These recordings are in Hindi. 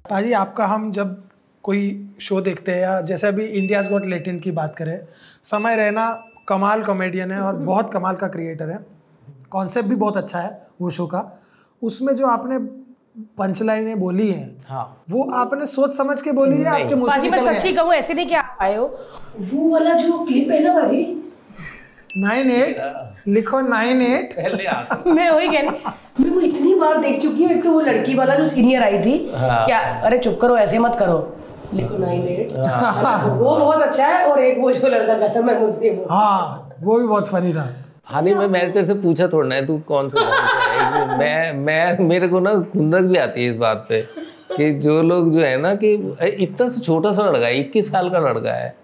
पाजी आपका हम जब कोई शो देखते हैं या जैसे अभी इंडियाज़ गॉट टैलेंट की बात करें, समय रैना कमाल कॉमेडियन है और बहुत कमाल का क्रिएटर है, कॉन्सेप्ट भी बहुत अच्छा है वो शो का। उसमें जो आपने पंच लाइनें बोली हैं, हाँ, वो आपने सोच समझ के बोली है आपके मुंह से बाजी? मैं सच्ची कहूँ ऐसे नहीं कि आप आए हो, वो वाला जो क्लिप है ना बाजी 98 लिखो 98 मैं वही कह रही, मैं वो इतनी बार देख चुकी हूँ। एक तो वो लड़की वाला जो सीनियर आई थी, क्या अरे चुप करो ऐसे मत करो, लिखो 98 वो बहुत अच्छा है। और एक वो जो लड़का कहता मैं मुस्लिम हूँ, हाँ वो भी बहुत फनी था। हाँ नहीं, मैंने तेरे से पूछा थोड़ा है तू कौन सा है। मैं मेरे को ना खुंदक भी आती है इस बात पे कि जो लोग जो है ना कि इतना सा छोटा सा लड़का है, 21 साल का लड़का है,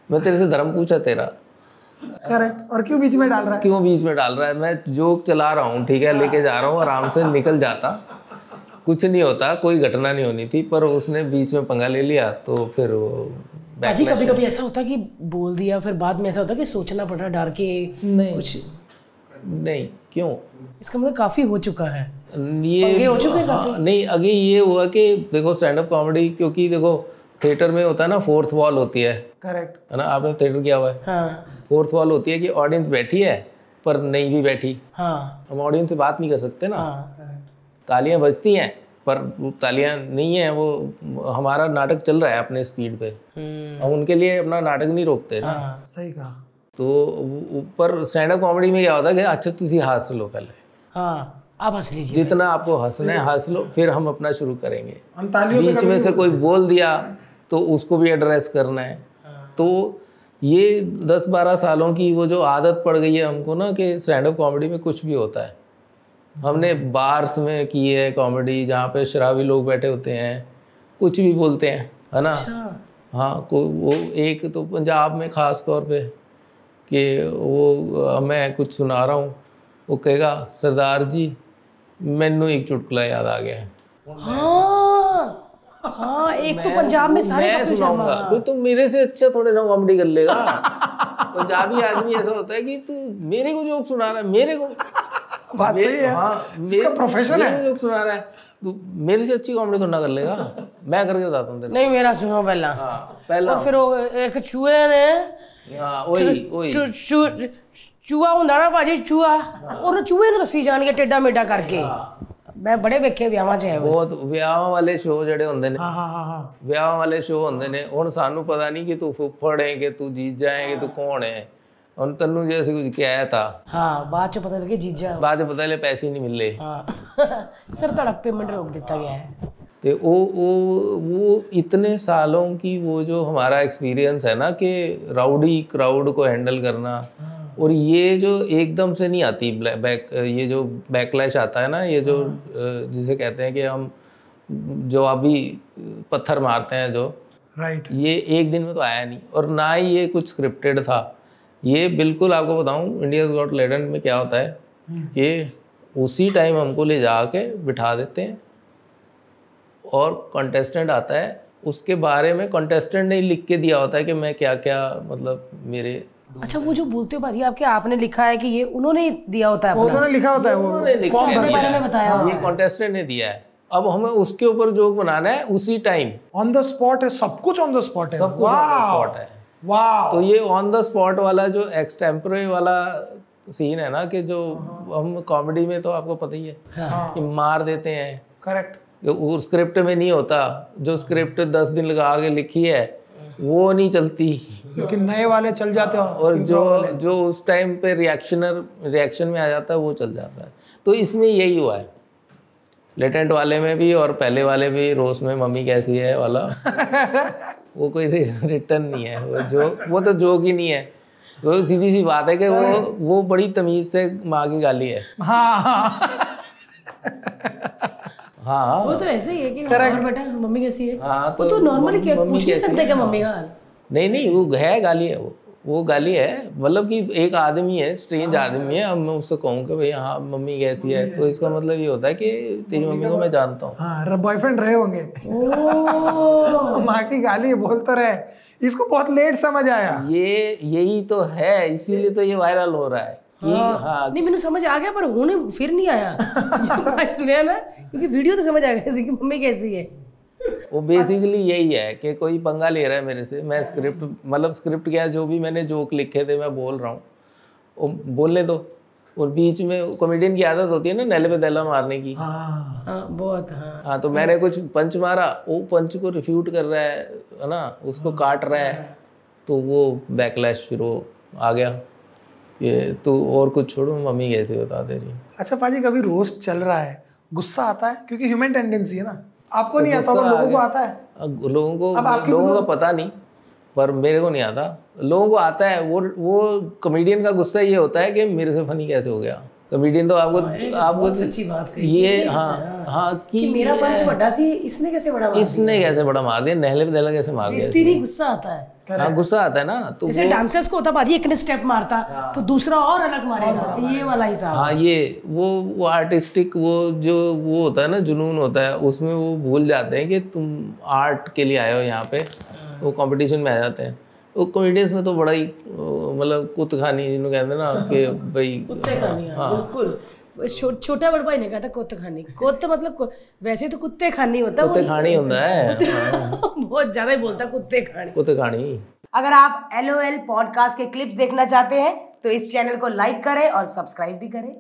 मैं तेरे से धर्म पूछा तेरा करेक्ट, और क्यों बीच में डाल रहा है? क्यों बीच में डाल रहा है? मैं जोक चला रहा हूँ, ठीक है, लेके जा रहा हूँ, आराम से निकल जाता, कुछ नहीं होता, कोई घटना नहीं होनी थी, पर उसने बीच में पंगा ले लिया तो फिर वो बाजी कभी कभी ऐसा होता कि बोल दिया, फिर बाद में ऐसा होता कि सोचना पड़ा डर के नहीं कुछ नहीं। क्यों? इसका मतलब काफी हो चुका है ये हो चुके हैं हाँ, काफी। नहीं आगे ये हुआ कि देखो स्टैंड अप कॉमेडी, क्योंकि देखो थिएटर में होता है ना, फोर्थ वॉल होती है, करेक्ट है ना, आपने थिएटर किया हुआ है, हाँ फोर्थ वॉल होती है कि ऑडियंस बैठी है पर नहीं भी बैठी, हाँ हम ऑडियंस से बात नहीं कर सकते ना, हाँ तालियां बजती हैं पर वो तालियां नहीं है, वो हमारा नाटक चल रहा है अपने स्पीड पे, हम उनके लिए अपना नाटक नहीं रोकते ना। सही कहा। तो ऊपर स्टैंड अप कॉमेडी में क्या होता है कि अच्छा तुसी हंस लो पहले, हाँ आप हंस लीजिए, जितना आपको हंसना है हंस लो, फिर हम अपना शुरू करेंगे। हम तालियों पे बीच में से कोई बोल दिया तो उसको भी एड्रेस करना है। तो ये 10-12 सालों की वो जो आदत पड़ गई है हमको ना कि स्टैंड अप कॉमेडी में कुछ भी होता है। हमने बार्स में की है कॉमेडी, जहाँ पे शराबी लोग बैठे होते हैं, कुछ भी बोलते हैं, है ना। हाँ, को वो एक तो पंजाब में ख़ास तौर पे कि वो मैं कुछ सुना रहा हूँ, वो कहेगा सरदार जी मैनू एक चुटकुला याद आ गया है। हाँ एक तो पंजाब में सारे कपिल शर्मा, तो तुम मेरे से अच्छा थोड़े ना कॉमेडी कर लेगा। पंजाबी आदमी ऐसा होता है कि तू मेरे को जोक सुना रहा है, मेरे को बात सही है, हाँ, इसका प्रोफेशन है, जोक सुना रहा है, तू मेरे से अच्छी कॉमेडी थोड़ा कर लेगा। मैं करके बताता हूँ तेरे। नहीं मेरा सुनो पहला। पहला और फिर वो एक चूहे ने चूहा ਹੁੰਦਾ ना भाजी, चूहा और चूहे ਨੂੰ ਦੱਸੀ ਜਾਣਗੇ ਟੇਡਾ ਮੇਡਾ ਕਰਕੇ। मैं बड़े वेखे ਵਿਆਹਾਂ 'ਚ ਹੈ ਬਹੁਤ ਵਿਆਹਾਂ ਵਾਲੇ ਸ਼ੋਅ ਜਿਹੜੇ ਹੁੰਦੇ ਨੇ, ਹਾਂ ਵਿਆਹਾਂ ਵਾਲੇ ਸ਼ੋਅ ਹੁੰਦੇ ਨੇ। ਹੁਣ ਸਾਨੂੰ ਪਤਾ ਨਹੀਂ ਕਿ ਤੂੰ ਫੁੱਫੜ ਹੈ ਕਿ ਤੂੰ ਜੀਜਾ ਹੈ ਕਿ ਤੂੰ ਕੌਣ ਹੈ। ਹੁਣ ਤੈਨੂੰ ਜੇ ਅਸੀਂ ਕੁਝ ਕਿਹਾ ਤਾਂ हाँ बाद च पता लगे जीजा, बाद में पता चले पैसे नहीं मिले। हाँ सर तड़प पेमेंट रोक देता गया है। तो वो इतने सालों की वो जो हमारा एक्सपीरियंस है ना कि राउडी क्राउड को हैंडल करना, और ये जो एकदम से नहीं आती ये जो बैकलैश आता है ना, ये जो जिसे कहते हैं कि हम जो अभी पत्थर मारते हैं जो, राइट, ये एक दिन में तो आया नहीं, और ना ही ये कुछ स्क्रिप्टेड था। ये बिल्कुल आपको बताऊं इंडियाज़ गॉट टैलेंट में क्या होता है कि उसी टाइम हमको ले जा के बिठा देते हैं और कंटेस्टेंट आता है, उसके बारे में कंटेस्टेंट ने लिख के दिया होता है कि मैं क्या क्या मतलब मेरे। अच्छा वो जो बोलते हो भाजी आपके, आपने लिखा है कि ये उन्होंने दिया होता है, उन्होंने लिखा होता है, वो फॉर्म के बारे में बताया, ये कंटेस्टेंट ने दिया है। अब हमें उसके ऊपर जोक बनाना है उसी टाइम, ऑन द स्पॉट है, सब कुछ ऑन द स्पॉट है, सब कुछ ऑन द स्पॉट है। वाह। तो ये ऑन द स्पॉट वाला जो एक्सटेम्परे वाला सीन है ना, कि जो हम कॉमेडी में तो आपको पता ही है कि मार देते हैं, करेक्ट, वो स्क्रिप्ट में नहीं होता। जो स्क्रिप्ट 10 दिन लगा के लिखी है वो नहीं चलती, लेकिन नए वाले चल जाते हो, और जो उस टाइम पे रिएक्शन में आ जाता है वो चल जाता है। तो इसमें यही हुआ है, लेटेंट वाले में भी और पहले वाले भी, रोज में मम्मी कैसी है वाला वो कोई रिटर्न नहीं है, वो तो जोक ही नहीं है, वो सीधी सी बात है कि वो बड़ी तमीज से माँ की गाली है। हाँ वो तो ऐसे ही है कि और बेटा मम्मी कैसी है। हाँ, वो तो नॉर्मली क्या पूछ नहीं सकते क्या मम्मी का हाल। नहीं वो है गाली है, वो गाली है, मतलब कि एक आदमी है, स्ट्रेंज आदमी है, अब मैं उससे कहूँ कि भाई हाँ मम्मी कैसी है, तो इसका मतलब ये होता है कि तेरी मम्मी को मैं जानता हूँ। हाँ, बॉयफ्रेंड रहे होंगे, माँ की गाली बोलते रहे, इसको बहुत लेट समझ आया। यही तो है, इसीलिए तो ये वायरल हो रहा है। हाँ। नहीं मैंने समझ आ गया, पर होने फिर नहीं आया सुने ना, क्योंकि वीडियो तो समझ आ गया कि मम्मी कैसी है। वो बेसिकली यही है कि कोई पंगा ले रहा है मेरे से, मैं स्क्रिप्ट मतलब स्क्रिप्ट क्या जो भी मैंने जोक लिखे थे मैं बोल रहा हूँ, वो बोलने दो। और बीच में कॉमेडियन की आदत होती है ना नैले पे दैला मारने की। हाँ बहुत। हाँ तो मैंने कुछ पंच मारा, वो पंच को रिफ्यूट कर रहा है ना, उसको काट रहा है, तो वो बैकलैश फिर वो आ गया कि तू और कुछ छोड़ो, मम्मी कैसे बता दे रही। अच्छा पाजी, कभी रोस्ट चल रहा है, गुस्सा आता है? क्योंकि ह्यूमन टेंडेंसी है ना, आपको नहीं आता पर लोगों को आता है। लोगों का पता नहीं, पर मेरे को नहीं आता, लोगों को आता है। वो कॉमेडियन का गुस्सा ये होता है कि मेरे से फनी कैसे हो गया। कॉमेडियन तो आपको सच्ची बात कही ये, हाँ कि मेरा पंच बड़ा सी, इसने कैसे बड़ा मार दिया, नहले पे दहला कैसे मार दिया। नहीं गुस्सा आता है। हाँ गुस्सा आता है ना। तो जैसे डांसर्स को होता बाजी, एक ने स्टेप मारता तो दूसरा और अलग मारेगा, ये वाला हिसाब। हाँ ये वो आर्टिस्टिक वो होता है ना, जुनून होता है, उसमें वो भूल जाते हैं कि तुम आर्ट के लिए आए हो यहाँ पे, वो कंपटीशन में आ जाते हैं। वो कॉमेडियंस में तो बड़ा ही मतलब कुत्तखानी जिन्हों कहते हैं ना कि भाई कुत्ते खानी। बिल्कुल, छोटा बड़ भाई ने कहा था कुत्ते खानी। कुत्ते मतलब वैसे तो कुत्ते खानी होता है, कुत्ते खानी होता है। बहुत ज्यादा ही बोलता कुत्ते खानी। अगर आप LOL पॉडकास्ट के क्लिप्स देखना चाहते हैं तो इस चैनल को लाइक करें और सब्सक्राइब भी करें।